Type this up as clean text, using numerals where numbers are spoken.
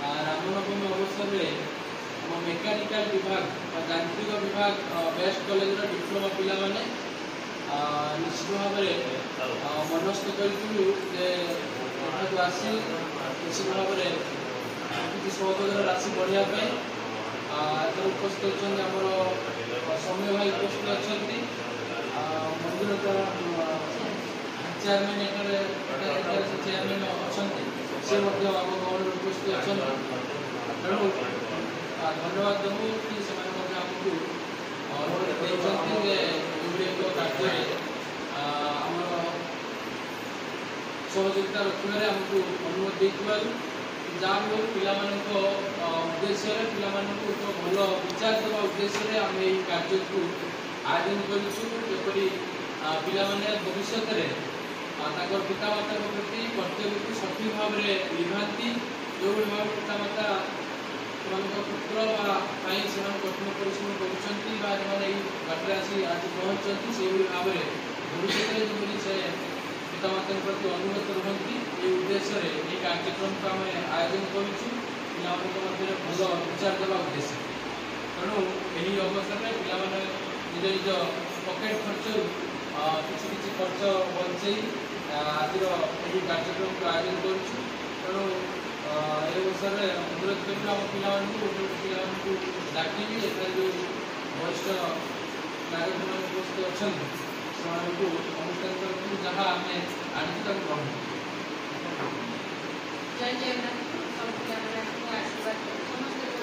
रामनवमी अवसर में मेकानिकल विभाग यांत्रिक विभाग बेस्ट कॉलेज डिप्लोमा पिला माने निश्चित भाव में मनस्थ करूँ आसी निश्चित भाव में किसी सहयोग राशि बढ़ापी उपस्थित अच्छा आमर समय भाई उपस्थित अच्छा मंदिर चेयरमैन चेयरमैन अच्छा से आम गहन उपस्थित अच्छा तेणु धन्यवाद देवु कि आमको कार्य आमर सहयोगिता रखा आमको अनुमति जहाँ भी हो पिला उद्देश्य पिला भल विचार देवा उद्देश्य आम यही कार्य को आयोजन करूँ पिला भविष्य पितामाता प्रति कर्तव्य को सठिक भाव में निभाती जो भाव पितामाता पुत्र से कठिन परिश्रम करटे आसी आज पहुँचती से भाव में भविष्य जो से पितामाता प्रति अनुगत रुहति ये उद्देश्य ये कार्यक्रम को आम आयोजन करूँ पिला भल विचार देवा उद्देश्य तेणु यही अवसर में पिला निज निज पकेट खर्च किसी खर्च बचे आज यही कार्यक्रम को आयोजन करूँ तेणु ये अवसर में अनुरोध करूँ आम पिला डाक जो वरिष्ठ नागरिक मान उपस्थित अच्छा से अनुष्ठान करूँ जहाँ आम आज ग्रहण जय जगन्नाथ आशीर्वाद समस्त